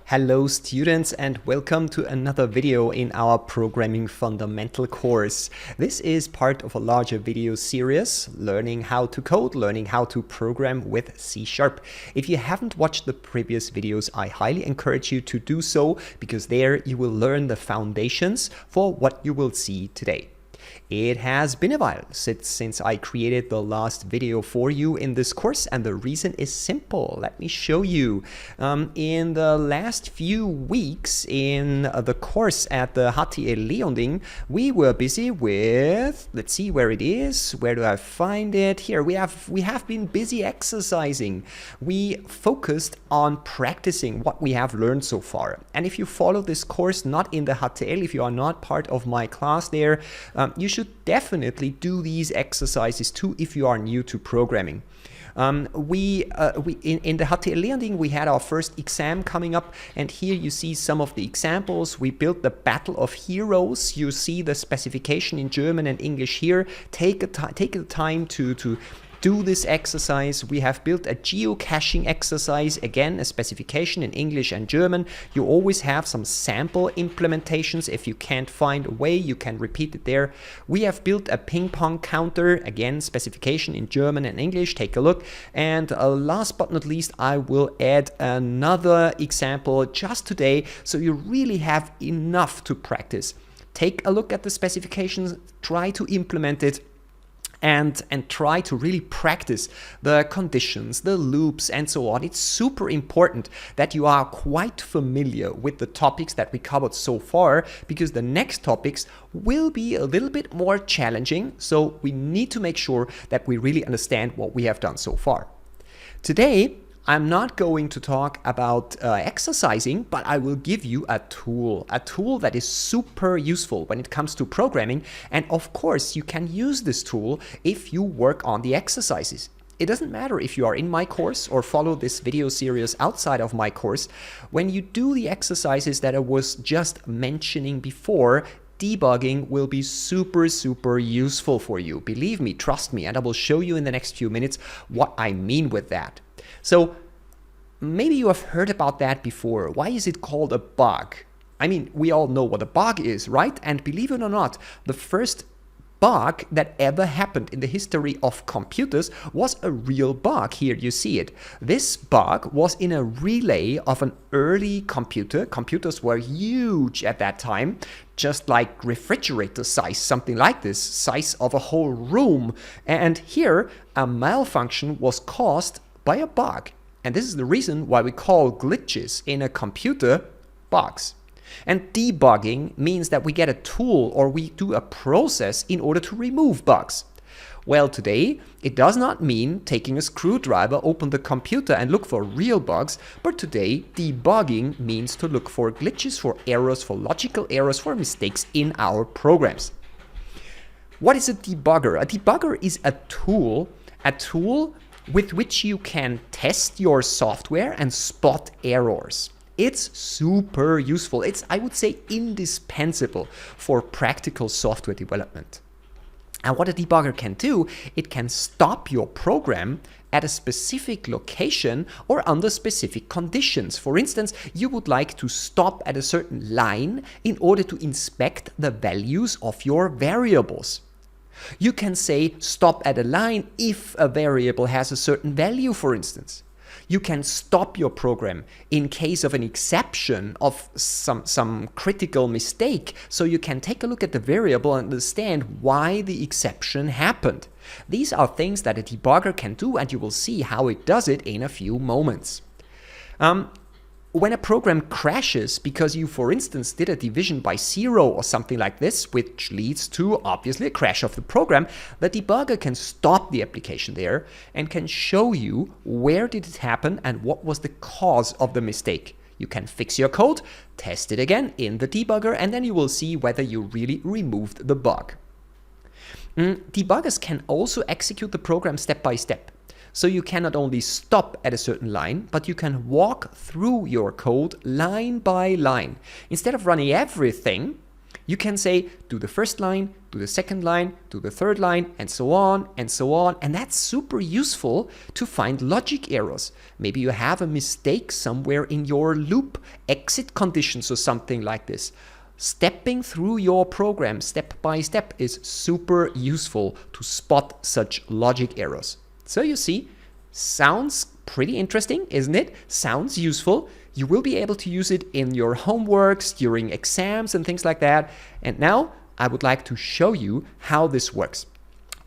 Hello students, and welcome to another video in our Programming Fundamental course. This is part of a larger video series, learning how to code, learning how to program with C#. If you haven't watched the previous videos, I highly encourage you to do so, because there you will learn the foundations for what you will see today. It has been a while since I created the last video for you in this course, and the reason is simple. Let me show you. In the last few weeks in the course at the Debugging, we were busy with, let's see where it is, where do I find it? Here, we have been busy exercising. We focused on practicing what we have learned so far. And if you follow this course not in the HTL, if you are not part of my class there, you should definitely do these exercises too if you are new to programming. In the HTL we had our first exam coming up, and here you see some of the examples. We built the Battle of Heroes. You see the specification in German and English here. Take the time to do this exercise. We have built a geocaching exercise, again a specification in English and German. You always have some sample implementations. If you can't find a way, you can repeat it there. We have built a ping pong counter, again specification in German and English. Take a look. And last but not least, I will add another example just today, so you really have enough to practice. Take a look at the specifications, try to implement it, and try to really practice the conditions, the loops, and so on. It's super important that you are quite familiar with the topics that we covered so far, because the next topics will be a little bit more challenging, so we need to make sure that we really understand what we have done so far. Today, I'm not going to talk about exercising, but I will give you a tool that is super useful when it comes to programming. And of course, you can use this tool if you work on the exercises. It doesn't matter if you are in my course or follow this video series outside of my course. When you do the exercises that I was just mentioning before, debugging will be super useful for you. Believe me, trust me, and I will show you in the next few minutes what I mean with that. So maybe you have heard about that before. Why is it called a bug? I mean, we all know what a bug is, right? And believe it or not, the first bug that ever happened in the history of computers was a real bug. Here you see it. This bug was in a relay of an early computer. Computers were huge at that time, just like refrigerator size, something like this, size of a whole room. And here a malfunction was caused by a bug. And this is the reason why we call glitches in a computer bugs. And debugging means that we get a tool or we do a process in order to remove bugs. Well, today it does not mean taking a screwdriver, open the computer and look for real bugs, but today debugging means to look for glitches, for errors, for logical errors, for mistakes in our programs. What is a debugger? A debugger is a tool with which you can test your software and spot errors. It's super useful. It's, I would say, indispensable for practical software development. And what a debugger can do, it can stop your program at a specific location or under specific conditions. For instance, you would like to stop at a certain line in order to inspect the values of your variables. You can say stop at a line if a variable has a certain value, for instance. You can stop your program in case of an exception, of some critical mistake, so you can take a look at the variable and understand why the exception happened. These are things that a debugger can do, and you will see how it does it in a few moments. When a program crashes because you, for instance, did a division by 0 or something like this, which leads to obviously a crash of the program, the debugger can stop the application there and can show you where did it happen and what was the cause of the mistake. You can fix your code, test it again in the debugger, and then you will see whether you really removed the bug. Debuggers can also execute the program step by step. So you can not only stop at a certain line, but you can walk through your code line by line. Instead of running everything, You can say, do the first line, do the second line, do the third line, and so on, and so on. And that's super useful to find logic errors. Maybe you have a mistake somewhere in your loop, exit conditions or something like this. Stepping through your program step by step is super useful to spot such logic errors. So you see, sounds pretty interesting, isn't it? Sounds useful. You will be able to use it in your homeworks, during exams and things like that. And now I would like to show you how this works.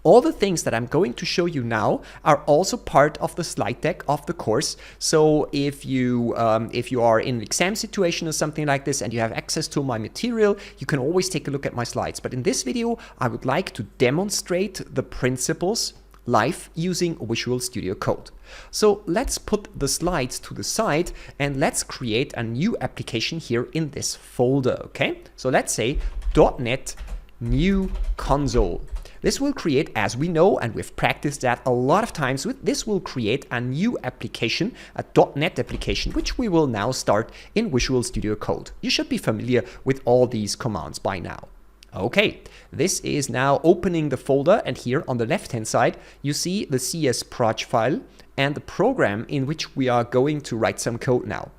All the things that I'm going to show you now are also part of the slide deck of the course. So if you are in an exam situation or something like this and you have access to my material, you can always take a look at my slides. But in this video, I would like to demonstrate the principles live using Visual Studio Code. So let's put the slides to the side and let's create a new application here in this folder, okay? So let's say .NET new console. This will create, as we know, and we've practiced that a lot of times, this will create a new application, a .NET application, which we will now start in Visual Studio Code. You should be familiar with all these commands by now. Okay, this is now opening the folder, and here on the left-hand side, you see the CS proj file and the program in which we are going to write some code now.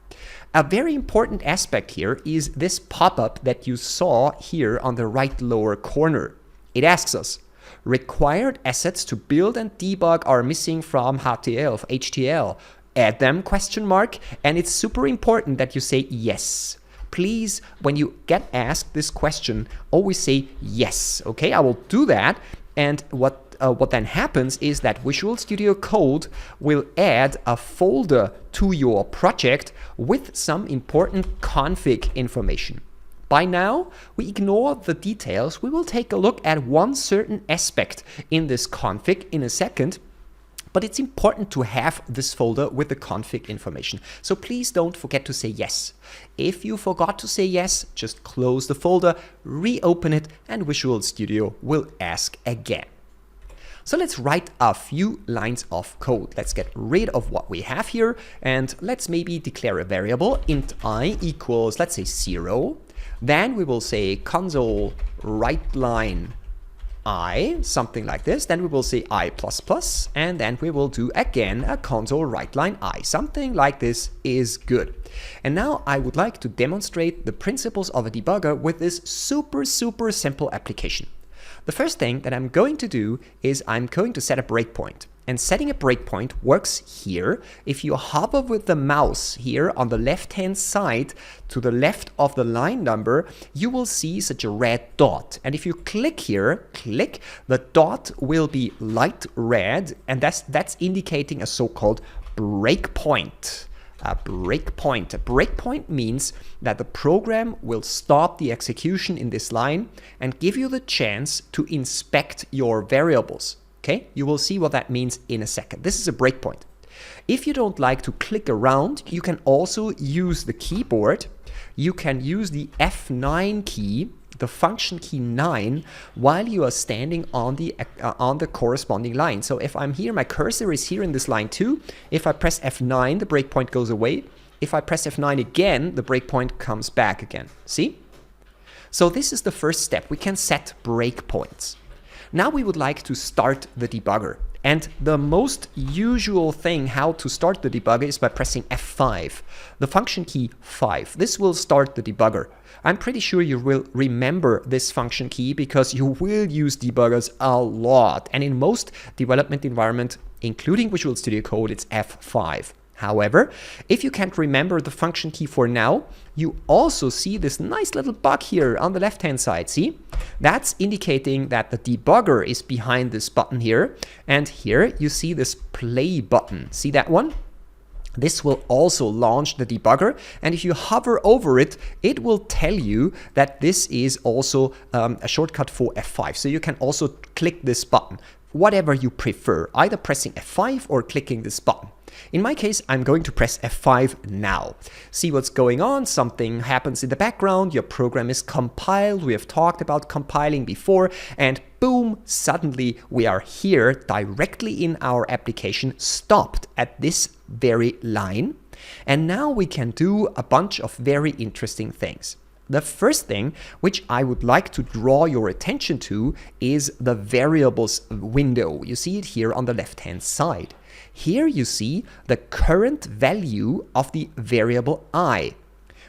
A very important aspect here is this pop-up that you saw here on the right lower corner. It asks us, required assets to build and debug are missing from HTML. Add them, ? And it's super important that you say yes. Please, when you get asked this question, always say yes. Okay, I will do that. And what then happens is that Visual Studio Code will add a folder to your project with some important config information. By now, we ignore the details. We will take a look at one certain aspect in this config in a second. But it's important to have this folder with the config information. So please don't forget to say yes. If you forgot to say yes, just close the folder, reopen it, and Visual Studio will ask again. So let's write a few lines of code. Let's get rid of what we have here, and let's maybe declare a variable, int I equals, let's say 0. Then we will say console ReadLine I, something like this. Then we will say I++, and then we will do again a console ReadLine I. Something like this is good. And now I would like to demonstrate the principles of a debugger with this super simple application. The first thing that I'm going to do is I'm going to set a breakpoint. And setting a breakpoint works here. If you hover with the mouse here on the left-hand side to the left of the line number, you will see such a red dot. And if you click here, the dot will be light red, and that's indicating a so-called breakpoint. A breakpoint means that the program will stop the execution in this line and give you the chance to inspect your variables. Okay, you will see what that means in a second. This is a breakpoint. If you don't like to click around, you can also use the keyboard. You can use the F9 key, the function key 9, while you are standing on the corresponding line. So if I'm here, my cursor is here in this line too. If I press F9, the breakpoint goes away. If I press F9 again, the breakpoint comes back again. See? So this is the first step. We can set breakpoints. Now we would like to start the debugger. And the most usual thing how to start the debugger is by pressing F5, the function key 5. This will start the debugger. I'm pretty sure you will remember this function key because you will use debuggers a lot. And in most development environments, including Visual Studio Code, it's F5. However, if you can't remember the function key for now, you also see this nice little bug here on the left-hand side. See? That's indicating that the debugger is behind this button here. And here you see this play button. See that one? This will also launch the debugger. And if you hover over it, it will tell you that this is also a shortcut for F5. So you can also click this button, whatever you prefer, either pressing F5 or clicking this button. In my case, I'm going to press F5 now. See what's going on. Something happens in the background. Your program is compiled. We have talked about compiling before. And boom, suddenly we are here directly in our application, stopped at this very line. And now we can do a bunch of very interesting things. The first thing which I would like to draw your attention to is the variables window. You see it here on the left-hand side. Here you see the current value of the variable I.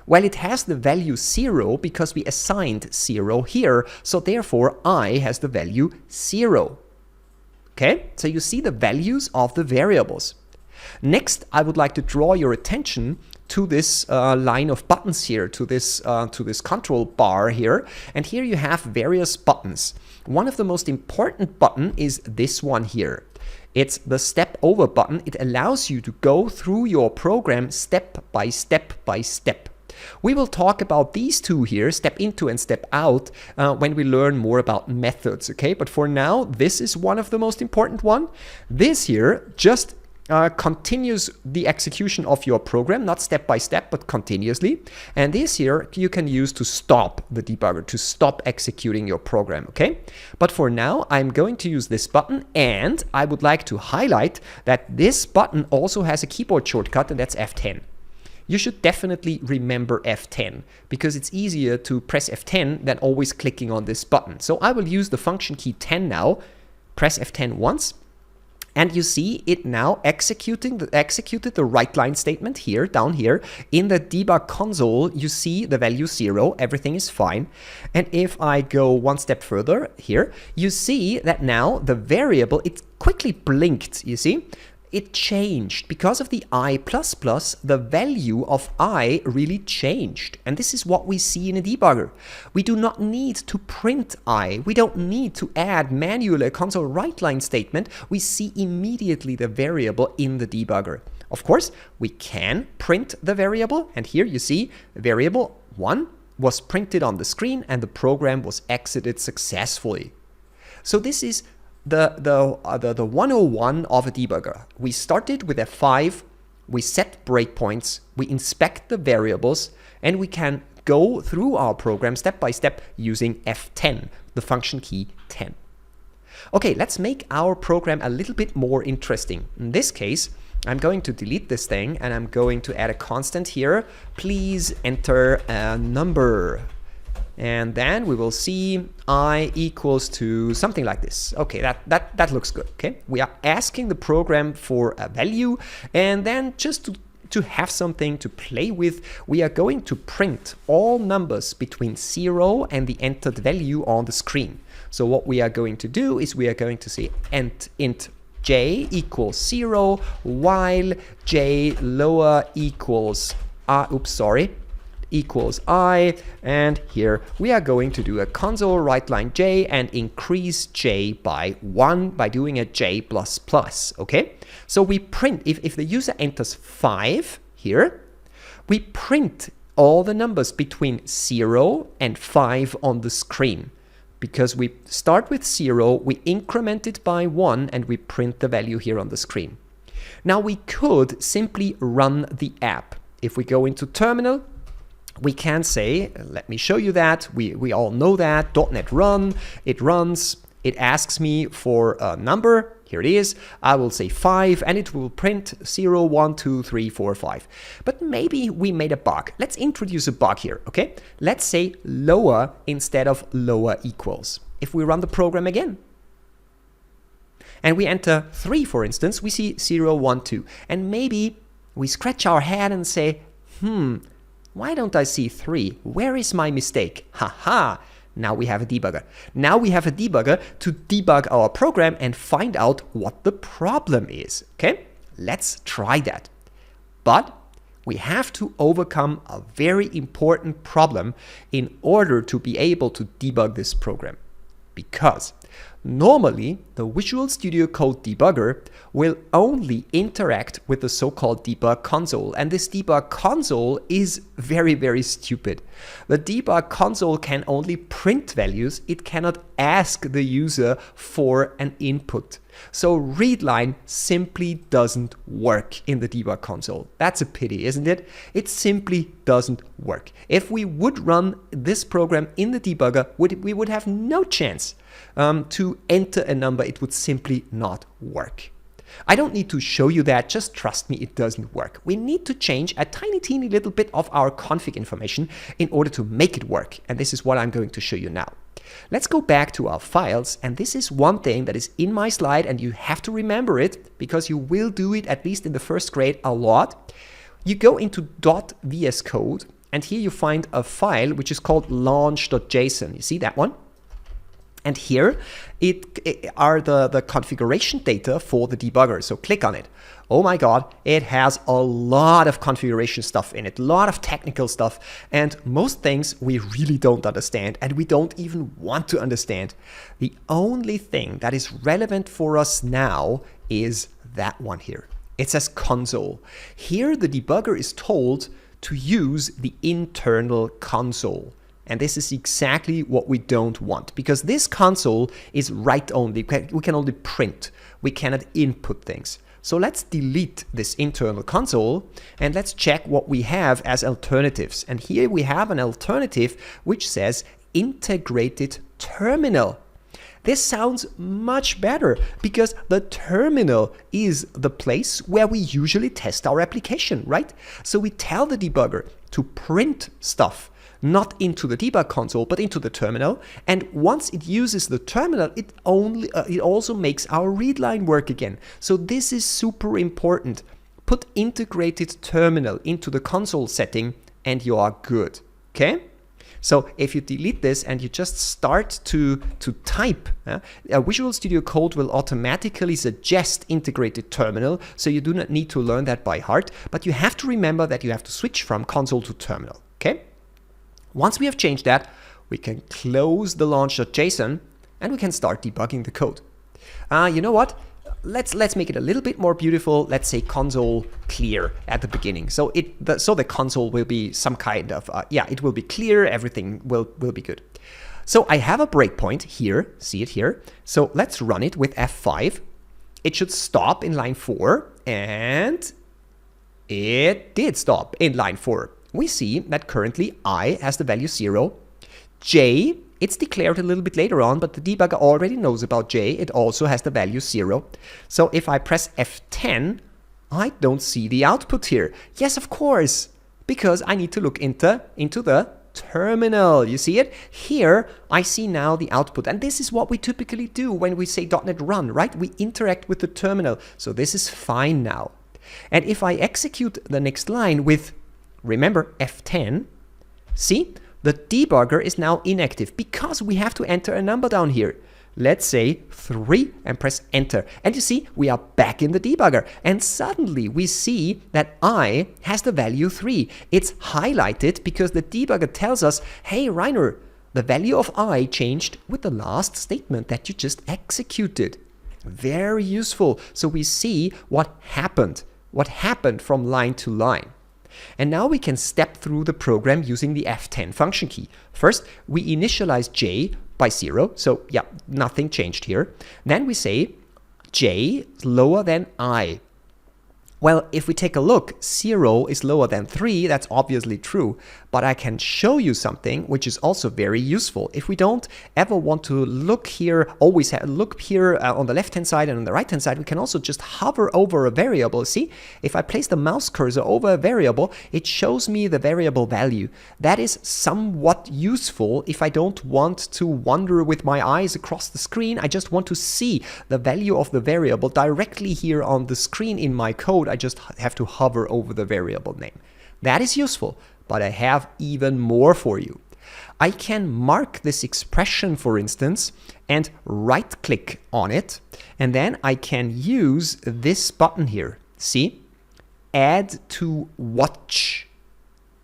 Well, it has the value 0 because we assigned 0 here, so therefore I has the value 0. Okay, so you see the values of the variables. Next, I would like to draw your attention to this line of buttons here, to this control bar here. And here you have various buttons. One of the most important button is this one here. It's the step over button. It allows you to go through your program step by step by step. We will talk about these two here, step into and step out, when we learn more about methods, okay? But for now, this is one of the most important one. This here just continues the execution of your program, not step by step, but continuously. And this here you can use to stop the debugger, to stop executing your program, okay? But for now, I'm going to use this button, and I would like to highlight that this button also has a keyboard shortcut, and that's F10. You should definitely remember F10 because it's easier to press F10 than always clicking on this button. So I will use the function key 10 now, press F10 once, and you see it now executed the ReadLine statement here, down here. In the debug console, you see the value 0, everything is fine. And if I go one step further here, you see that now the variable, it quickly blinked, you see? It changed. Because of the I++, the value of I really changed. And this is what we see in a debugger. We do not need to print I. We don't need to add manually a console ReadLine statement. We see immediately the variable in the debugger. Of course, we can print the variable. And here you see variable 1 was printed on the screen and the program was exited successfully. So this is the 101 of a debugger. We started with F5, we set breakpoints, we inspect the variables, and we can go through our program step by step using F10, the function key 10. Okay, let's make our program a little bit more interesting. In this case, I'm going to delete this thing and I'm going to add a constant here. Please enter a number. And then we will see I equals to something like this. Okay, that looks good, okay? We are asking the program for a value, and then just to have something to play with, we are going to print all numbers between 0 and the entered value on the screen. So what we are going to do is we are going to say int j equals 0, while j lower equals equals I, and here we are going to do a console ReadLine j and increase j by 1 by doing a j++, okay? So we print, if the user enters 5 here, we print all the numbers between 0 and 5 on the screen. Because we start with 0, we increment it by 1, and we print the value here on the screen. Now we could simply run the app. If we go into terminal, we can say, let me show you that, we all know that, .NET run, it runs, it asks me for a number, here it is, I will say 5, and it will print 0, 1, 2, 3, 4, 5. But maybe we made a bug. Let's introduce a bug here, okay? Let's say lower instead of lower equals. If we run the program again, and we enter 3, for instance, we see 0, 1, 2. And maybe we scratch our head and say, why don't I see 3? Where is my mistake? Haha! Now we have a debugger. Now we have a debugger to debug our program and find out what the problem is. Okay? Let's try that. But we have to overcome a very important problem in order to be able to debug this program. Because normally, the Visual Studio Code debugger will only interact with the so-called debug console. And this debug console is very, very stupid. The debug console can only print values. It cannot ask the user for an input. So ReadLine simply doesn't work in the debug console. That's a pity, isn't it? It simply doesn't work. If we would run this program in the debugger, we would have no chance to enter a number. It would simply not work. I don't need to show you that, just trust me, it doesn't work. We need to change a tiny, teeny little bit of our config information in order to make it work. And this is what I'm going to show you now. Let's go back to our files, and this is one thing that is in my slide, and you have to remember it because you will do it at least in the first grade a lot. You go into .VSCode, and here you find a file which is called launch.json. You see that one? And here it are the configuration data for the debugger. So click on it. Oh my God, it has a lot of configuration stuff in it, a lot of technical stuff, and most things we really don't understand and we don't even want to understand. The only thing that is relevant for us now is that one here. It says console. Here the debugger is told to use the internal console. And this is exactly what we don't want, because this console is write only. We can only print. We cannot input things. So let's delete this internal console and let's check what we have as alternatives. And here we have an alternative which says integrated terminal. This sounds much better because the terminal is the place where we usually test our application, right? So we tell the debugger to print stuff, not into the debug console, but into the terminal. And once it uses the terminal, it also makes our ReadLine work again. So this is super important. Put integrated terminal into the console setting and you are good, okay? So if you delete this and you just start to type, Visual Studio Code will automatically suggest integrated terminal, so you do not need to learn that by heart, but you have to remember that you have to switch from console to terminal, okay? Once we have changed that, we can close the launch.json and we can start debugging the code. You know what? Let's make it a little bit more beautiful. Let's say console clear at the beginning. So the console will be some kind of, it will be clear. Everything will be good. So I have a breakpoint here. See it here. So let's run it with F5. It should stop in line 4, and it did stop in line 4. We see that currently I has the value 0. J, it's declared a little bit later on, but the debugger already knows about J. It also has the value 0. So if I press F10, I don't see the output here. Yes, of course, because I need to look into the terminal. You see it? Here, I see now the output. And this is what we typically do when we say .NET Run, right? We interact with the terminal. So this is fine now. And if I execute the next line with, remember, F10, see, the debugger is now inactive because we have to enter a number down here. Let's say 3 and press enter. And you see, we are back in the debugger. And suddenly we see that I has the value 3. It's highlighted because the debugger tells us, hey, Rainer, the value of I changed with the last statement that you just executed. Very useful. So we see what happened from line to line. And now we can step through the program using the F10 function key. First, we initialize J by 0. So yeah, nothing changed here. Then we say J is lower than I. Well, if we take a look, 0 is lower than 3, that's obviously true. But I can show you something which is also very useful. If we don't ever want to look here, always look here on the left-hand side and on the right-hand side, we can also just hover over a variable. See, if I place the mouse cursor over a variable, it shows me the variable value. That is somewhat useful if I don't want to wander with my eyes across the screen. I just want to see the value of the variable directly here on the screen in my code. I just have to hover over the variable name. That is useful, but I have even more for you. I can mark this expression, for instance, and right-click on it, and then I can use this button here. See? Add to watch.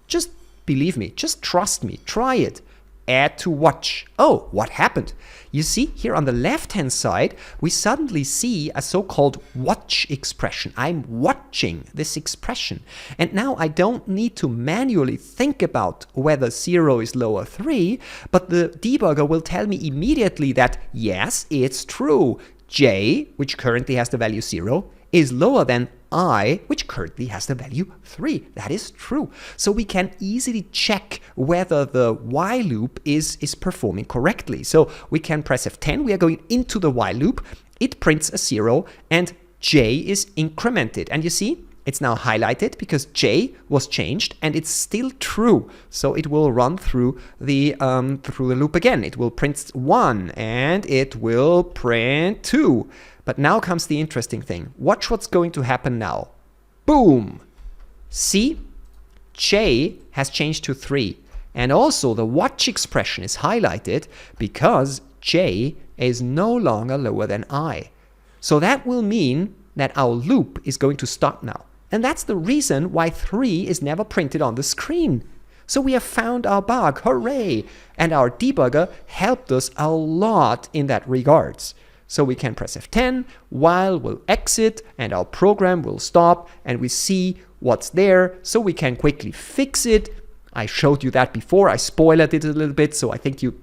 Just believe me, just trust me, try it. Add to watch. Oh, what happened? You see, here on the left-hand side, we suddenly see a so-called watch expression. I'm watching this expression. And now I don't need to manually think about whether 0 is lower 3, but the debugger will tell me immediately that, yes, it's true. J, which currently has the value 0, is lower than I, which currently has the value 3. That is true. So we can easily check whether the while loop is performing correctly. So we can press F10. We are going into the while loop. It prints a 0, and J is incremented. And you see, it's now highlighted because J was changed and it's still true. So it will run through the loop again. It will print 1 and it will print 2. But now comes the interesting thing. Watch what's going to happen now. Boom! See? J has changed to 3. And also the watch expression is highlighted because J is no longer lower than I. So that will mean that our loop is going to stop now. And that's the reason why 3 is never printed on the screen. So we have found our bug, hooray! And our debugger helped us a lot in that regards. So we can press F10, while we'll exit and our program will stop and we see what's there so we can quickly fix it. I showed you that before, I spoiled it a little bit, so I think you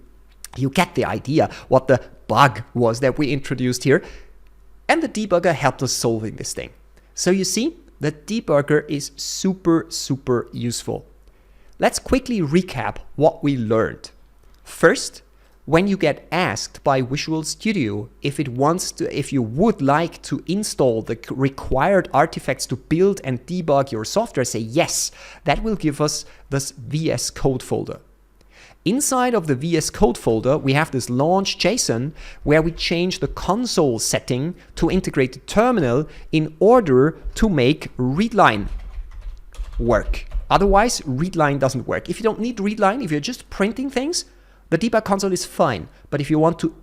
get the idea what the bug was that we introduced here. And the debugger helped us solving this thing. So you see, the debugger is super, super useful. Let's quickly recap what we learned. First, when you get asked by Visual Studio if you would like to install the required artifacts to build and debug your software, say yes. That will give us this VSCode folder. Inside of the VSCode folder, we have this launch.json where we change the console setting to integrate the terminal in order to make ReadLine work. Otherwise, ReadLine doesn't work. If you don't need ReadLine, if you're just printing things, the debug console is fine. But if you want to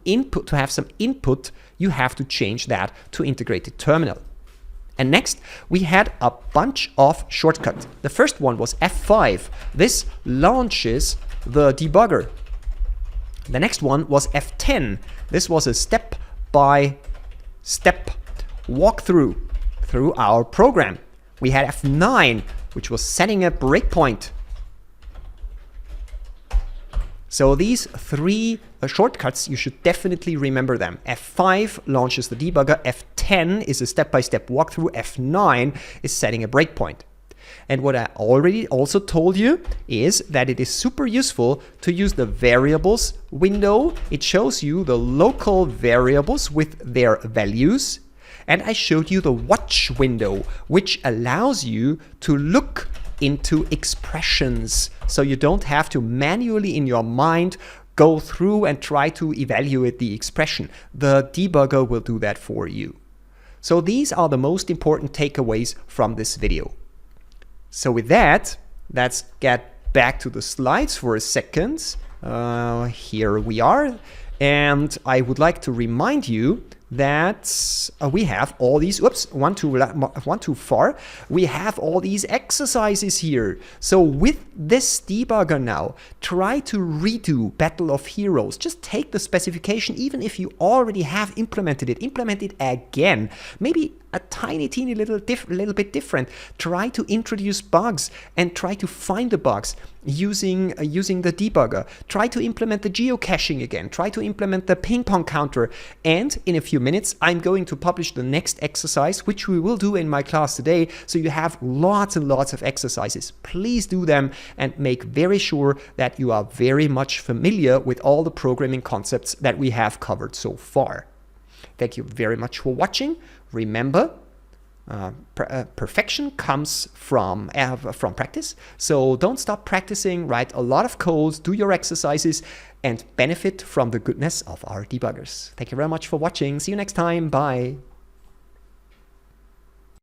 have some input, you have to change that to integrated terminal. And next, we had a bunch of shortcuts. The first one was F5. This launches the debugger. The next one was F10. This was a step-by-step walkthrough through our program. We had F9, which was setting a breakpoint. So these 3 shortcuts, you should definitely remember them. F5 launches the debugger, F10 is a step-by-step walkthrough, F9 is setting a breakpoint. And what I already also told you is that it is super useful to use the variables window. It shows you the local variables with their values. And I showed you the watch window, which allows you to look into expressions. So you don't have to manually in your mind go through and try to evaluate the expression. The debugger will do that for you. So these are the most important takeaways from this video. So with that, let's get back to the slides for a second. Here we are. And I would like to remind you that we have all these, one too far. We have all these exercises here. So with this debugger now, try to redo Battle of Heroes. Just take the specification, even if you already have implemented it, implement it again. Maybe a teeny little bit different. Try to introduce bugs and try to find the bugs using the debugger. Try to implement the geocaching again. Try to implement the ping pong counter. And in a few minutes, I'm going to publish the next exercise, which we will do in my class today. So you have lots and lots of exercises. Please do them and make very sure that you are very much familiar with all the programming concepts that we have covered so far. Thank you very much for watching. Remember, perfection comes from practice. So don't stop practicing, write a lot of codes, do your exercises, and benefit from the goodness of our debuggers. Thank you very much for watching. See you next time. Bye.